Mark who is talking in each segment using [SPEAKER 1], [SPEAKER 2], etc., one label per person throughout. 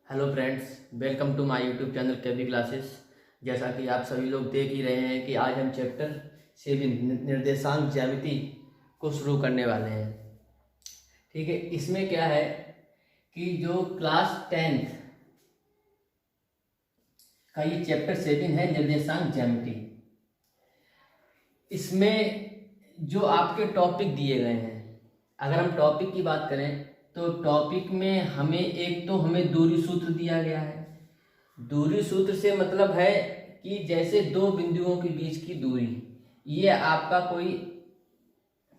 [SPEAKER 1] Hello friends, welcome to my YouTube channel KB classes. जैसा कि आप सभी लोग देख ही रहे हैं कि आज हम चैप्टर 7 निर्देशांक ज्यामिति को शुरू करने वाले हैं। ठीक है, इसमें क्या है कि जो क्लास 10th का ये चैप्टर 7 है निर्देशांक ज्यामिति। इसमें जो आपके टॉपिक दिए गए हैं, अगर हम टॉपिक की बात करें तो टॉपिक में हमें दूरी सूत्र दिया गया है। दूरी सूत्र से मतलब है कि जैसे दो बिंदुओं के बीच की दूरी, ये आपका कोई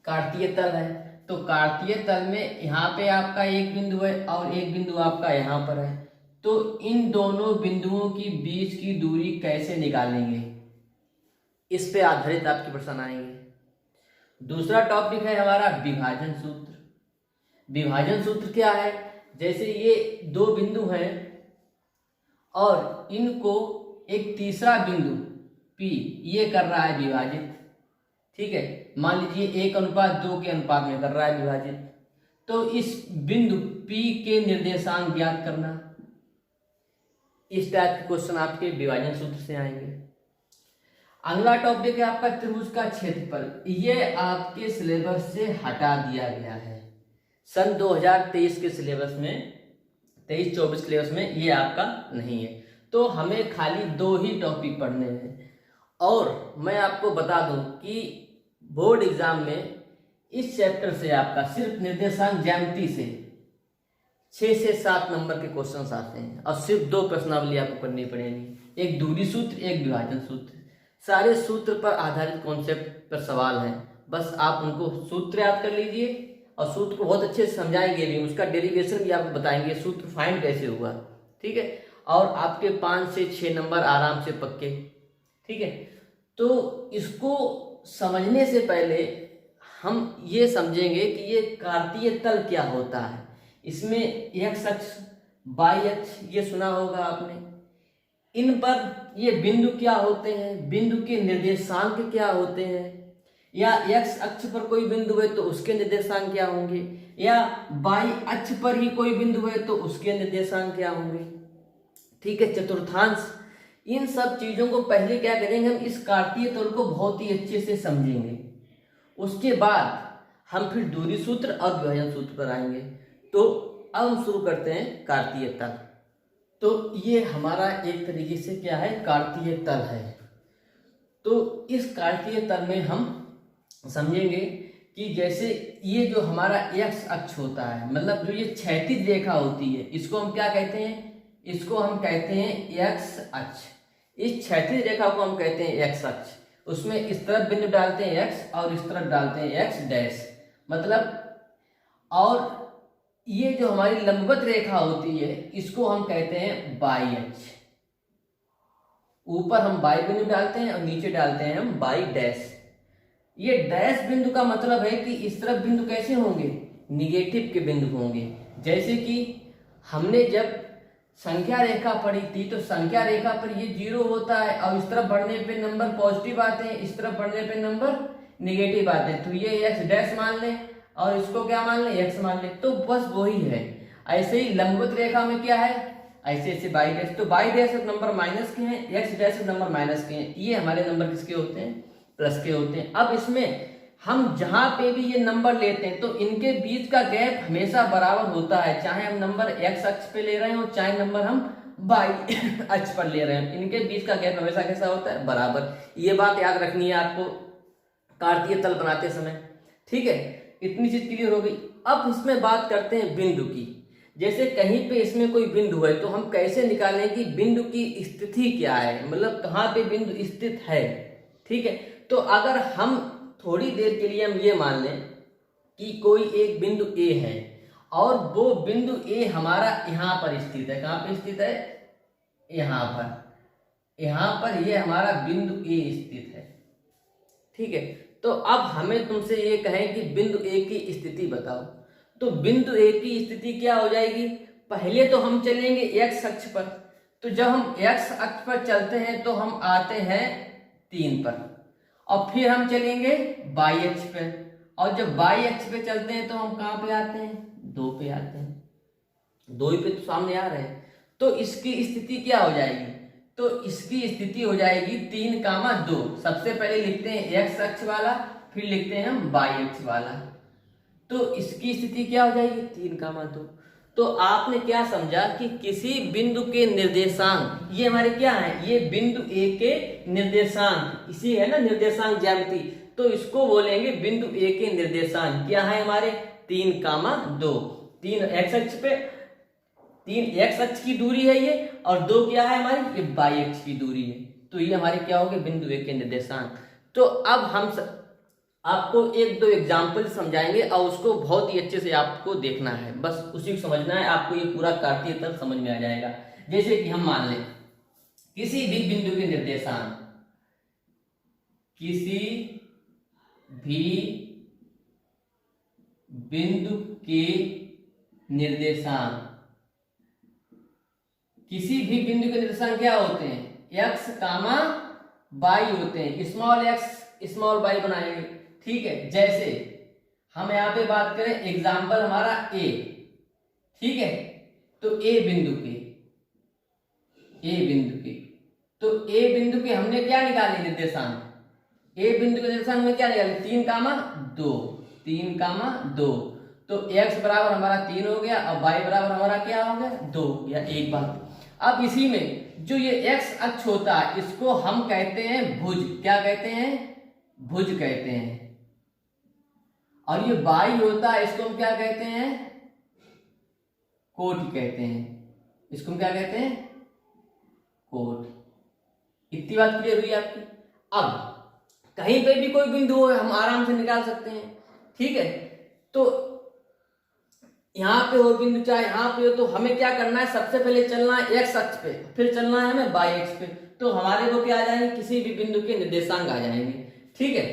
[SPEAKER 1] कार्तीय तल है, तो कार्तीय तल में यहाँ पे आपका एक बिंदु है और एक बिंदु आपका यहाँ पर है, तो इन दोनों बिंदुओं की बीच की दूरी कैसे निकालेंगे, इस पे आधारित आपके प्रश्न आएंगे। दूसरा टॉपिक है हमारा विभाजन सूत्र। विभाजन सूत्र क्या है? जैसे ये दो बिंदु हैं और इनको एक तीसरा बिंदु P ये कर रहा है विभाजित। ठीक है, मान लीजिए 1:2 के अनुपात में कर रहा है विभाजित, तो इस बिंदु P के निर्देशांक ज्ञात करना। इस टाइप के क्वेश्चन आपके विभाजन सूत्र से आएंगे। अगला टॉपिक है आपका त्रिभुज का क्षेत्रफल। ये आपके सिलेबस से हटा दिया गया है। सन 2023 के सिलेबस में, 23-24 सिलेबस में ये आपका नहीं है, तो हमें खाली 2 ही टॉपिक पढ़ने हैं। और मैं आपको बता दूं कि बोर्ड एग्जाम में इस चैप्टर से आपका सिर्फ निर्देशांक ज्यामिति से 6 से 7 नंबर के क्वेश्चंस आते हैं और सिर्फ 2 प्रश्नावली आपको करनी पड़ेगी, एक दूरी सूत्र, एक विभाजन सूत्र। सारे सूत्र पर आधारित कॉन्सेप्ट पर सवाल हैं, बस आप उनको सूत्र याद कर लीजिए और सूत्र को बहुत अच्छे से समझाएंगे भी, उसका डेरिवेशन भी आपको बताएंगे, सूत्र फाइंड कैसे हुआ। ठीक है, और आपके 5 से 6 नंबर आराम से पक्के। ठीक है, तो इसको समझने से पहले हम ये समझेंगे कि ये कार्तीय तल क्या होता है। इसमें एक्स अक्ष, वाई अक्ष ये सुना होगा आपने, इन पर ये बिंदु क्या होते हैं, बिंदु के निर्देशांक क्या होते हैं, या एक्स अक्ष पर कोई बिंदु है तो उसके निर्देशांक क्या होंगे, या वाई अक्ष पर ही कोई बिंदु है तो उसके निर्देशांक क्या होंगे। ठीक है, चतुर्थांश, इन सब चीजों को पहले क्या करेंगे, हम इस कार्तीय तल को बहुत ही अच्छे से समझेंगे। उसके बाद हम फिर दूरी सूत्र और विभाजन सूत्र पर आएंगे। तो अब हम शुरू करते हैं कार्तीय तल। तो ये हमारा एक तरीके से क्या है, कार्तीय तल है। तो इस कार्तीय तल में हम समझेंगे कि जैसे ये जो हमारा एक्स अक्ष होता है, मतलब जो ये क्षैतिज रेखा होती है, इसको हम क्या कहते हैं, इसको हम कहते हैं एक्स अक्ष। इस क्षैतिज रेखा को हम कहते हैं एक्स अक्ष। उसमें इस तरफ बिंदु डालते हैं एक्स और इस तरफ डालते हैं एक्स डैश, मतलब। और ये जो हमारी लंबवत रेखा होती है इसको हम कहते हैं वाई अक्ष। ऊपर हम वाई बिंदु डालते हैं और नीचे डालते हैं हम वाई डैश। ये डैश बिंदु का मतलब है कि इस तरफ बिंदु कैसे होंगे, निगेटिव के बिंदु होंगे। जैसे कि हमने जब संख्या रेखा पढ़ी थी तो संख्या रेखा पर ये 0 होता है और इस तरफ बढ़ने पे नंबर पॉजिटिव आते हैं, इस तरफ बढ़ने पे नंबर निगेटिव आते हैं। तो ये एक्स डैश मान लें और इसको क्या मान लें, एक्स मान लें, तो बस वही है। ऐसे ही लंबवत रेखा में क्या है, ऐसे ऐसे वाई डैश, तो वाई डैश नंबर माइनस के हैं, एक्स डैश नंबर माइनस के हैं। ये हमारे नंबर किसके होते हैं, प्लस के होते हैं। अब इसमें हम जहां पे भी ये नंबर लेते हैं तो इनके बीच का गैप हमेशा बराबर होता है, चाहे हम नंबर एक्स अक्ष पे ले रहे हो चाहे नंबर हम वाई अक्ष पर ले रहे हैं, इनके बीच का गैप हमेशा कैसा होता है, बराबर। ये बात याद रखनी है आपको कार्तीय तल बनाते समय। ठीक है, इतनी चीज क्लियर हो गई। अब इसमें बात करते हैं बिंदु की। जैसे कहीं पे इसमें कोई बिंदु है तो हम कैसे निकालें कि बिंदु की स्थिति क्या है, मतलब कहाँ पे बिंदु स्थित है। ठीक है, तो अगर हम थोड़ी देर के लिए हम ये मान लें कि कोई एक बिंदु ए है और वो बिंदु ए हमारा यहाँ पर स्थित है। कहाँ पे स्थित है, यहाँ पर, यहाँ पर ये हमारा बिंदु ए स्थित है। ठीक है, तो अब हमें तुमसे ये कहें कि बिंदु ए की स्थिति बताओ, तो बिंदु ए की स्थिति क्या हो जाएगी, पहले तो हम चलेंगे एक्स अक्ष पर। तो जब हम एक्स अक्ष पर चलते हैं तो हम आते हैं 3 पर, और फिर हम चलेंगे वाई अक्ष पे और जब बाई अक्ष पे चलते हैं तो हम कहाँ पे आते हैं, 2 पे आते हैं, 2 ही पे तो सामने आ रहे हैं। तो इसकी स्थिति क्या हो जाएगी, तो इसकी स्थिति हो जाएगी 3, 2। सबसे पहले लिखते हैं एक्स अक्ष वाला, फिर लिखते हैं हम बाई अक्ष वाला। तो इसकी स्थिति क्या हो जाएगी, 3, 2। तो आपने क्या समझा कि किसी बिंदु के निर्देशांक, ये हमारे क्या है, ये बिंदु ए के निर्देशांक, इसी है ना निर्देशांक ज्यामिति, तो इसको बोलेंगे बिंदु ए के निर्देशांक क्या है हमारे, 3, 2। 3 एक्स अक्ष पे, 3 एक्स अक्ष की दूरी है ये, और 2 क्या है हमारी, ये बाई अक्ष की दूरी है। तो ये हमारे क्या हो गए, बिंदु ए के निर्देशांक। तो अब हम आपको 1-2 एग्जाम्पल समझाएंगे और उसको बहुत ही अच्छे से आपको देखना है, बस उसी को समझना है, आपको ये पूरा कार्तीय तक समझ में आ जाएगा। जैसे कि हम मान लें किसी भी बिंदु के निर्देशांक, किसी भी बिंदु के निर्देशांक, किसी भी बिंदु के निर्देशांक क्या होते हैं, एक्स वाई होते हैं। स्मॉल एक्स स्मॉल वाई बनाएंगे, ठीक है। जैसे हम यहाँ पे बात करें एग्जाम्पल हमारा ए, ठीक है। तो ए बिंदु के, तो ए बिंदु के हमने क्या निकाले निर्देशांक, ए बिंदु के निर्देशांक में क्या निकाले, 3, 2। तो एक्स बराबर हमारा 3 हो गया, और वाई बराबर हमारा क्या हो गया, 2 हो गया। एक बात, अब इसी में जो ये एक्स अक्ष होता है इसको हम कहते हैं भुज, क्या कहते हैं, भुज कहते हैं। और ये बाई होता है इसको हम क्या कहते हैं, कोट कहते हैं। इसको हम क्या कहते हैं, कोट। इतनी बात क्लियर हुई आपकी। अब कहीं पे भी कोई बिंदु हो हम आराम से निकाल सकते हैं, ठीक है। तो यहाँ पे हो बिंदु, चाहे यहाँ पे हो, तो हमें क्या करना है, सबसे पहले चलना है एक्स अक्ष पे, फिर चलना है हमें बाई अक्ष पे। तो हमारे को क्या आ जाएंगे, किसी भी बिंदु के निर्देशांक आ जाएंगे, ठीक है।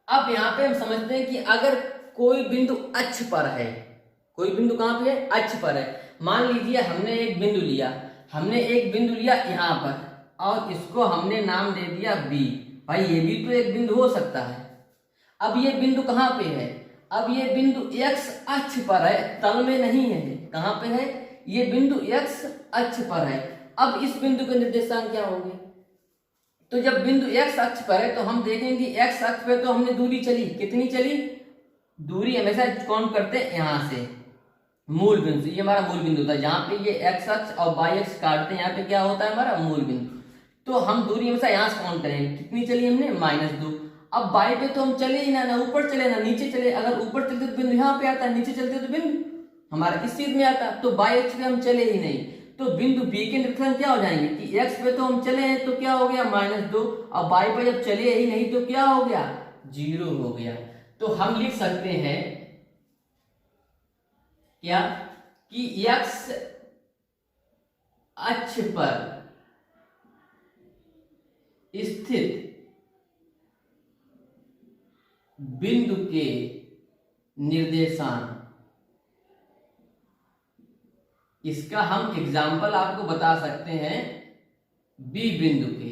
[SPEAKER 1] अब यहाँ पे हम समझते हैं कि अगर कोई बिंदु अक्ष पर है, कोई बिंदु कहाँ पे है, अक्ष पर है। मान लीजिए हमने एक बिंदु लिया यहाँ पर, और इसको हमने नाम दे दिया बी। भाई ये भी तो एक बिंदु हो सकता है। अब ये बिंदु कहाँ पे है, अब ये बिंदु एक्स अक्ष पर है, तल में नहीं है। कहाँ पे है, ये बिंदु एक्स अक्ष पर है। अब इस बिंदु के निर्देशांक क्या होंगे, तो जब बिंदु एक्स अक्ष पर है तो हम देखेंगे एक्स अक्ष पर तो हमने दूरी चली, कितनी चली, दूरी हमेशा काउंट करते हैं यहाँ से, मूल बिंदु, ये हमारा मूल बिंदु था। जहाँ पे ये एक्स अक्ष और वाई अक्ष काटते हैं, यहाँ पे क्या होता है हमारा मूल बिंदु। तो हम दूरी हमेशा यहाँ से काउंट करेंगे, कितनी चली हमने, -2। अब बाई पे तो हम चले ही ना ऊपर चले ना नीचे चले। अगर ऊपर चलते तो बिंदु यहाँ पे आता है, नीचे चलते तो बिंदु हमारा इस चीज में आता। तो बाई अक्ष पे हम चले ही नहीं, तो बिंदु बी के निर्देशांक क्या हो जाएंगे कि एक्स पे तो हम चले हैं तो क्या हो गया, -2। अब बाई पे जब चले ही नहीं तो क्या हो गया, 0 हो गया। तो हम लिख सकते हैं क्या कि एक्स अक्ष पर स्थित बिंदु के निर्देशांक, इसका हम एग्जाम्पल आपको बता सकते हैं बी बिंदु के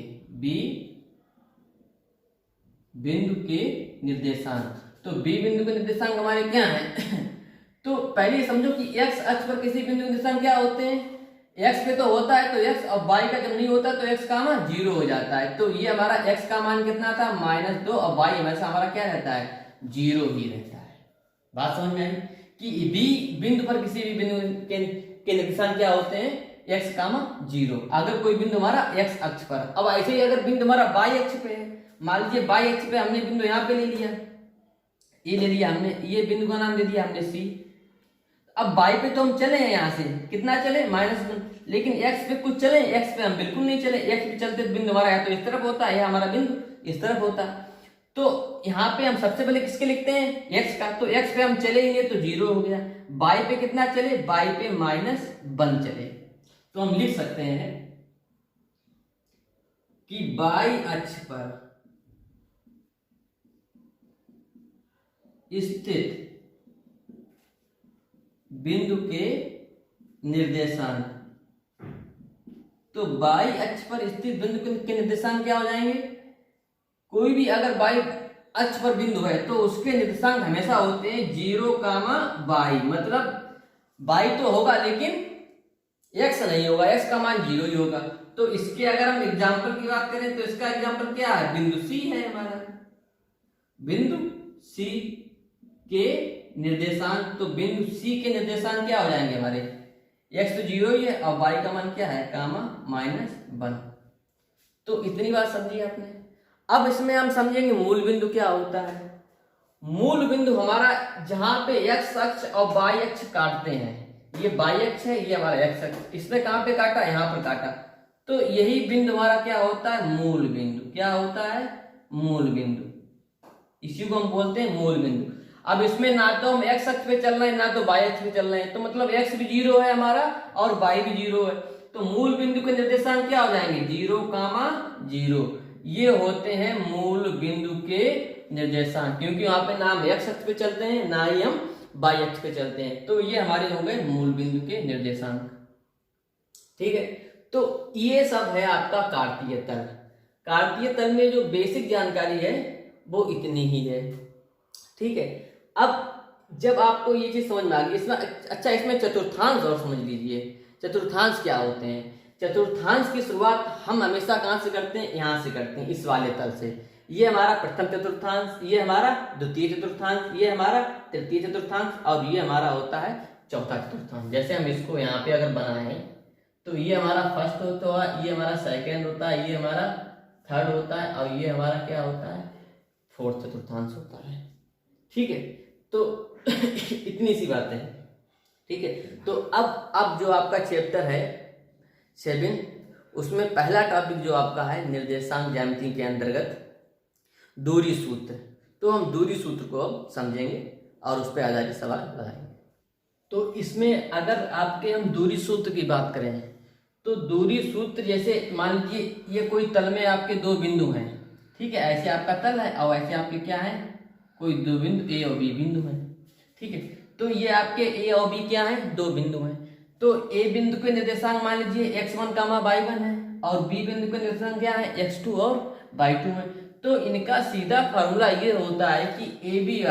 [SPEAKER 1] निर्देशांक। तो बी बिंदु के निर्देशांक हमारे क्या हैं तो पहले समझो कि एक्स अक्ष पर किसी बिंदु के निर्देशांक क्या होते हैं, एक्स पे तो होता है तो एक्स, और वाई का जब नहीं होता तो एक्स का मान 0 हो जाता है। तो ये हमारा एक्स का मान कितना था, -2, और वाई हमेशा हमारा क्या रहता है, 0 ही रहता है। बात समझ में आई कि बी बिंदु पर किसी भी बिंदु के निर्देशांक क्या होते हैं, एक्स का मान 0, अगर कोई बिंदु हमारा एक्स अक्ष पर। अब ऐसे ही अगर बिंदु हमारा वाई अक्ष पे है, मान लीजिए वाई अक्ष पे हमने बिंदु यहाँ पे ले लिया, ये ले लिया हमने, ये बिंदु का नाम दे दिया हमने सी। अब बाई पे तो हम चले हैं, यहाँ से कितना चले, -1, लेकिन एक्स पे कुछ चले, एक्स पे हम बिल्कुल नहीं चले। एक्स पे चलते तो बिंदु हमारा या तो इस तरफ होता है या हमारा बिंदु इस तरफ होता। तो यहाँ पे हम सबसे पहले किसके लिखते हैं, एक्स का। तो एक्स पे हम चले ही नहीं तो 0 हो गया। बाई पे कितना चले, बाई पे -1 चले। तो हम लिख सकते हैं कि बाई अक्ष पर स्थित बिंदु के निर्देशांक, तो बाई अक्ष पर स्थित बिंदु के निर्देशांक क्या हो जाएंगे, कोई भी अगर बाई अक्ष पर बिंदु है तो उसके निर्देशांक हमेशा होते हैं 0, y, मतलब y तो होगा लेकिन x नहीं होगा, x का मान 0 ही होगा। तो इसके अगर हम एग्जाम्पल की बात करें तो इसका एग्जाम्पल क्या है, बिंदु C है हमारा, बिंदु C के निर्देशांक, तो बिंदु C के निर्देशांक क्या हो जाएंगे हमारे, x तो 0 ही है और y का मान क्या है, -1। तो इतनी बात समझी आपने। अब इसमें हम समझेंगे मूल बिंदु क्या होता है। मूल बिंदु हमारा जहां पे x अक्ष और y अक्ष काटते हैं, ये y अक्ष है, ये हमारा x अक्ष, इसने कहां पे काटा, यहां पर काटा, तो यही बिंदु हमारा क्या होता है, मूल बिंदु। क्या होता है, मूल बिंदु, इसी को हम बोलते हैं मूल बिंदु। अब इसमें ना तो हम x अक्ष पे चल रहे हैं ना तो y अक्ष पे चल रहे हैं, तो मतलब x भी 0 है हमारा और y भी 0 है, तो मूल बिंदु के निर्देशांक क्या हो जाएंगे, 0, 0। ये होते हैं मूल बिंदु के निर्देशांक, क्योंकि वहां पे ना हम x अक्ष पे चलते हैं ना ही हम y अक्ष पे चलते हैं, तो ये हमारे हो गए मूल बिंदु के निर्देशांक। ठीक है, तो ये सब है आपका कार्तीय तल। कार्तीय तल में जो बेसिक जानकारी है वो इतनी ही है। ठीक है, अब जब आपको ये चीज समझ में आ गई, इसमें अच्छा इसमें चतुर्थांश और समझ लीजिए। चतुर्थांश क्या होते हैं, चतुर्थांश की शुरुआत हम हमेशा कहां से करते हैं, यहां से करते हैं, इस वाले तल से। ये हमारा प्रथम चतुर्थांश, ये हमारा द्वितीय चतुर्थांश, ये हमारा तृतीय चतुर्थांश और ये हमारा होता है चौथा चतुर्थांश। जैसे हम इसको यहाँ पे अगर बनाए तो ये हमारा फर्स्ट होता है, ये हमारा सेकंड होता है, ये हमारा थर्ड होता है और ये हमारा क्या होता है, फोर्थ चतुर्थांश होता है। ठीक है, तो इतनी सी बातें हैं। ठीक है, तो अब जो आपका चैप्टर है 7, उसमें पहला टॉपिक जो आपका है निर्देशांक ज्यामिति के अंतर्गत दूरी सूत्र। तो हम दूरी सूत्र को अब समझेंगे और उस पर आधारित सवाल लगाएंगे। तो इसमें अगर आपके हम दूरी सूत्र की बात करें तो दूरी सूत्र, जैसे मान लीजिए ये कोई तल में आपके दो बिंदु हैं, ठीक है, ऐसे आपका तल है और ऐसे आपके क्या है, कोई दो बिंदु A और B बिंदु है। ठीक है, तो ये आपके A और B क्या है, दो बिंदु हैं। तो A बिंदु के निर्देशांक मान लीजिए x1, y1 है और B बिंदु के निर्देशांक क्या है, x2 और y2 है। तो इनका सीधा फॉर्मूला ये होता है कि AB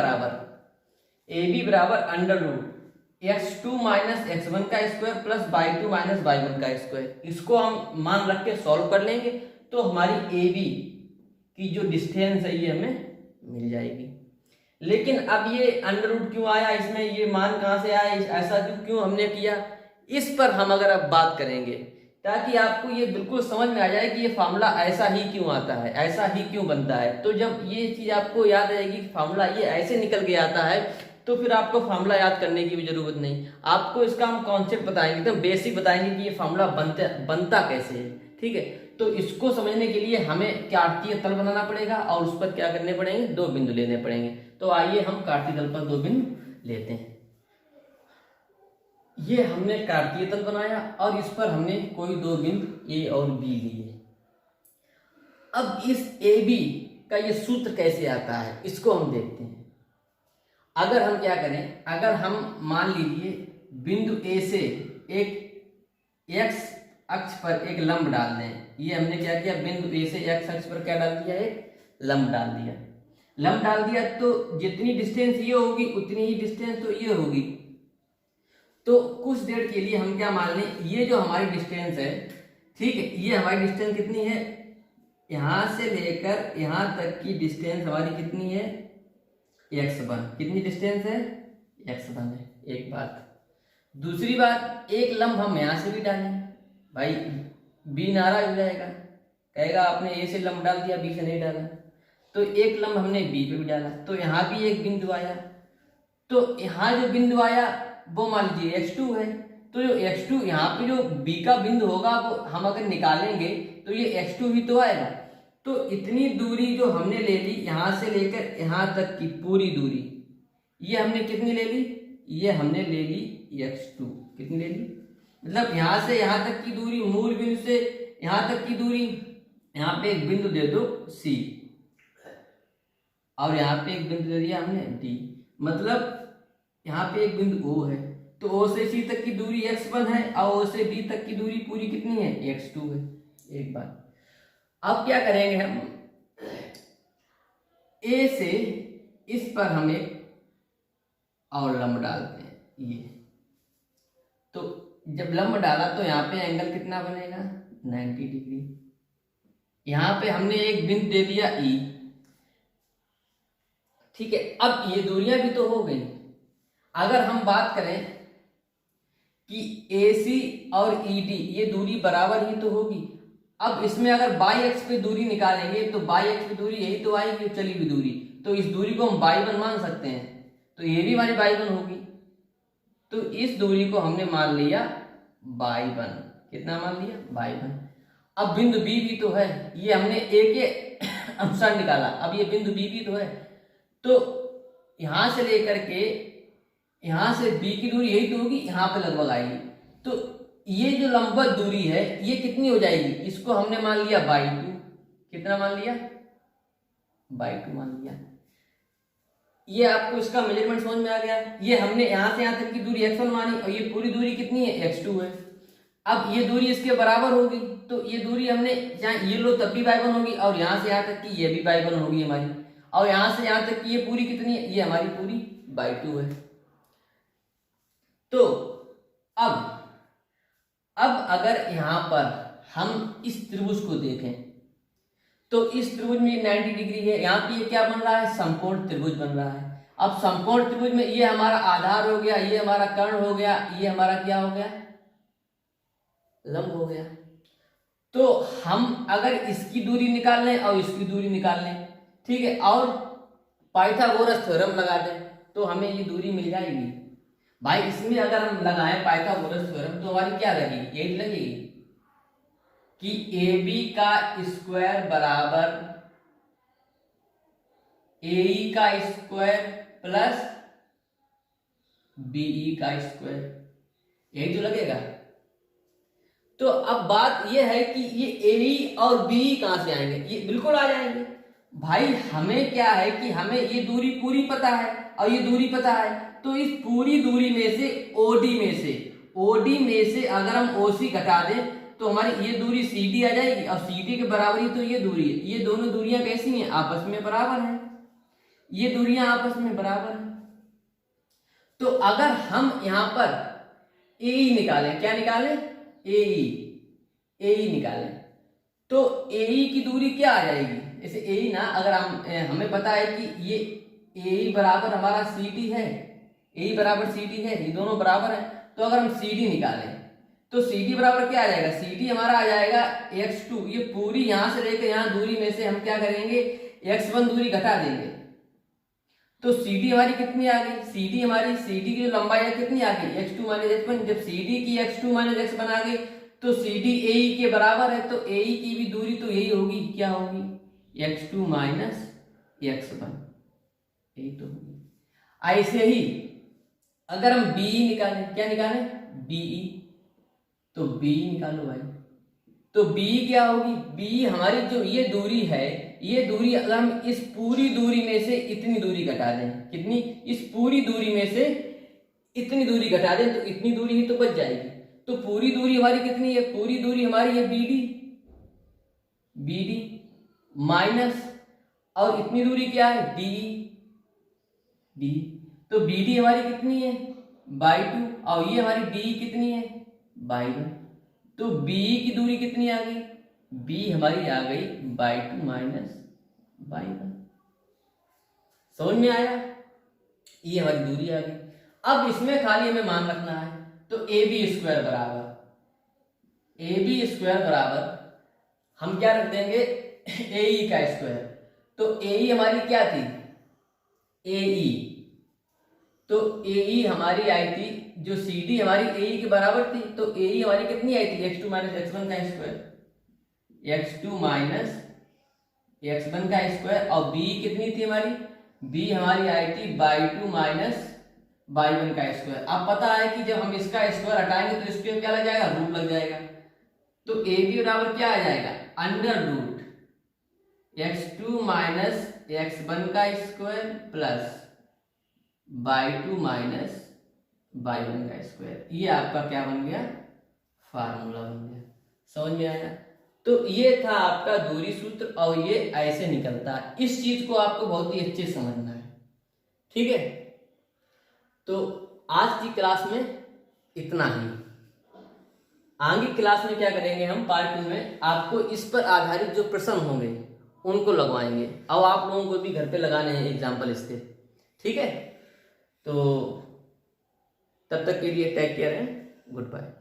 [SPEAKER 1] बराबर under root x2 minus x1 का square plus y2 minus y1 का स्क्वायर। इसको हम मान रख के सॉल्व कर लेंगे तो हमारी AB की जो डिस्टेंस है ये हमें मिल जाएगी। लेकिन अब ये अंडर रूट क्यों आया, इसमें ये मान कहाँ से आया, ऐसा क्यों हमने किया, इस पर हम अगर अब बात करेंगे ताकि आपको ये बिल्कुल समझ में आ जाए कि ये फार्मूला ऐसा ही क्यों आता है, ऐसा ही क्यों बनता है। तो जब ये चीज आपको याद रहेगी कि फार्मूला ये ऐसे निकल के आता है तो फिर आपको फार्मूला याद करने की भी जरूरत नहीं, आपको इसका हम कॉन्सेप्ट बताएंगे, एकदम बेसिक बताएंगे कि ये फार्मूला बनता कैसे है। ठीक है, तो इसको समझने के लिए हमें कार्तीय तल बनाना पड़ेगा और उस पर क्या करने पड़ेंगे, दो बिंदु लेने पड़ेंगे। तो आइए हम कार्तीय तल पर दो बिंदु लेते हैं। ये हमने कार्तीय तल बनाया और इस पर हमने कोई दो बिंदु A और B लिए। अब इस AB का ये सूत्र कैसे आता है इसको हम देखते हैं। अगर हम क्या करें, अगर हम मान लीजिए बिंदु A से एक x अक्ष पर एक लंब डाल दें, ये हमने क्या किया, बिंदु A से x अक्ष पर क्या डाल दिया, एक लंब डाल दिया। लंब डाल दिया तो जितनी डिस्टेंस ये होगी उतनी ही डिस्टेंस तो ये होगी। तो कुछ देर के लिए हम क्या मान लें, ये जो हमारी डिस्टेंस है, ठीक है, ये हमारी डिस्टेंस कितनी है, यहां से लेकर यहां तक की डिस्टेंस हमारी कितनी है, x1। कितनी डिस्टेंस है, x1 है, एक बात। दूसरी बात, एक लंब हम यहां से भी डालें, भाई B नाराज हो जाएगा, कहेगा आपने A से लंब डाल दिया B से नहीं डाला। तो एक लंब हमने B पे भी डाला तो यहाँ भी एक बिंदु आया। तो यहाँ जो बिंदु आया वो मान लीजिए x2 है। तो जो x2 यहाँ पे जो B का बिंदु होगा वो हम अगर निकालेंगे तो ये x2 ही तो आएगा। तो इतनी दूरी जो हमने ले ली, यहाँ से लेकर यहाँ तक की पूरी दूरी, ये हमने कितनी ले ली, ये हमने ले ली x2। कितनी ले ली, मतलब यहाँ से यहाँ तक की दूरी, मूल बिंदु से यहाँ तक की दूरी, यहाँ पे एक बिंदु दे दो C और यहाँ पे एक बिंदु दे दिया हमने D, मतलब यहाँ पे एक बिंदु O है। तो O से C तक की दूरी x1 है और O से B तक की दूरी पूरी कितनी है, x2 है। एक बात, अब क्या करेंगे हम, ए से इस पर हम एक और लंब डालते हैं ये। तो जब लंब डाला तो यहाँ पे एंगल कितना बनेगा 90 डिग्री। यहाँ पे हमने एक बिंदु दे दिया ई, ठीक है। अब ये दूरियां भी तो हो गई। अगर हम बात करें कि AC और ED ये दूरी बराबर ही तो होगी। अब इसमें अगर बाई अक्ष पे दूरी निकालेंगे तो बाई अक्ष पे दूरी यही तो आएगी चली हुई दूरी, तो इस दूरी को हम y1 मान सकते हैं, तो ये भी हमारी y1 होगी। तो इस दूरी को हमने मान लिया y1। कितना मान लिया y1। अब बिंदु B भी तो है, ये हमने A के अनुसार निकाला, अब ये बिंदु B भी तो है, तो यहां से लेकर के यहां से B की दूरी यही तो होगी, यहां पे लगभग आएगी। तो ये जो लंबवत दूरी है ये कितनी हो जाएगी, इसको हमने मान लिया y2। कितना मान लिया y2 मान लिया। ये आपको इसका मेजरमेंट समझ में आ गया। ये हमने यहां से यहां तक की दूरी x1 मानी और ये पूरी दूरी कितनी है x2 है। अब ये दूरी इसके बराबर होगी, तो ये दूरी हमने ये लो तब भी y1 होगी और यहां से यहां तक की ये भी y1 होगी हमारी, और यहां से यहां तक की ये पूरी कितनी है, ये हमारी पूरी y2 है। तो अब अगर यहां पर हम इस त्रिभुज को देखें तो इस त्रिभुज में 90 डिग्री है, यहाँ पे ये क्या बन रहा है समकोण त्रिभुज बन रहा है। अब समकोण त्रिभुज में ये हमारा आधार हो गया, ये हमारा कर्ण हो गया, ये हमारा क्या हो गया लंब हो गया। तो हम अगर इसकी दूरी निकाल लें और इसकी दूरी निकाल लें, ठीक है, और पाइथागोरस थ्योरम लगा दें तो हमें ये दूरी मिल जाएगी। भाई इसमें अगर हम लगाएं पाइथागोरस थ्योरम तो हमारी क्या लगेगी, यही लगेगी कि AB का स्क्वायर बराबर AE का स्क्वायर प्लस BE का स्क्वायर, यही तो लगेगा। तो अब बात यह है कि ये AE और BE कहां से आएंगे, ये बिल्कुल आ जाएंगे। भाई हमें क्या है कि हमें ये दूरी पूरी पता है और ये दूरी पता है, तो इस पूरी दूरी में से OD में से अगर हम OC घटा दें तो हमारी ये दूरी CD आ जाएगी और CD के बराबर ही तो ये दूरी है। ये दोनों दूरियां कैसी हैं, आपस में बराबर हैं, ये दूरियां आपस में बराबर हैं। तो अगर हम यहां पर AE निकालें, क्या निकालें AE निकालें, तो AE की दूरी क्या आ जाएगी, जैसे AE ना अगर हम हमें पता है कि ये AE बराबर हमारा CD है, AE बराबर CD है, ये दोनों बराबर है। तो अगर हम CD निकालें तो CD बराबर क्या आ जाएगा, CD हमारा आ जाएगा x2। ये पूरी यहां से लेकर यहां दूरी में से हम क्या करेंगे x1 दूरी घटा देंगे, तो CD हमारी कितनी आ गई, CD की जो लंबाई है कितनी आ गई x2 माइनस x1। जब CD की x2 माइनस x1 आ गई तो CD AE के बराबर है, तो AE की भी दूरी तो यही होगी, क्या होगी x2 माइनस x1, यही तो होगी। ऐसे ही अगर हम BE निकालें, क्या निकालें BE, तो BE निकालो भाई, तो BE क्या होगी, BE हमारी जो ये दूरी है, ये दूरी अगर हम इस पूरी दूरी में से इतनी दूरी घटा दें, कितनी, इस पूरी दूरी में से इतनी दूरी घटा दें तो इतनी दूरी ही तो बच जाएगी। तो पूरी दूरी हमारी कितनी है, पूरी दूरी हमारी है BD माइनस और इतनी दूरी क्या है DE। तो BD हमारी कितनी है y2 और ये हमारी DE कितनी है y1। तो BE की दूरी कितनी आ गई, B हमारी आ गई y2 माइनस y1। समझ में आया, ये हमारी दूरी आ गई। अब इसमें खाली हमें मान रखना है, तो AB स्क्वायर बराबर हम क्या रख देंगे AE का स्क्वायर। तो AE हमारी क्या थी AE, तो AE हमारी आई थी, जो CD हमारी AE के बराबर थी, तो AE हमारी कितनी आई थी x2 माइनस x1 का स्क्वायर, x2 माइनस x1 का स्क्वायर। और B कितनी थी हमारी, B हमारी आई थी y2 माइनस y1 का स्क्वायर। अब पता है कि जब हम इसका स्क्वायर हटाएंगे तो इसके क्या लग जाएगा, रूट लग जाएगा। तो AB बराबर क्या आ जाएगा under root x2 minus x1 का square plus y2 minus y1 का स्क्वायर। ये आपका क्या बन गया, फार्मूला बन गया। समझ में आया। तो ये था आपका दूरी सूत्र और ये ऐसे निकलता है। इस चीज को आपको बहुत ही अच्छे से समझना है, ठीक है। तो आज की क्लास में इतना ही। आगे क्लास में क्या करेंगे हम, पार्ट 2 में आपको इस पर आधारित जो प्रश्न होंगे उनको लगवाएंगे और आप लोगों को भी घर पे लगाने हैं एग्जाम्पल इसके, ठीक है। तो तब तक के लिए take care and good bye.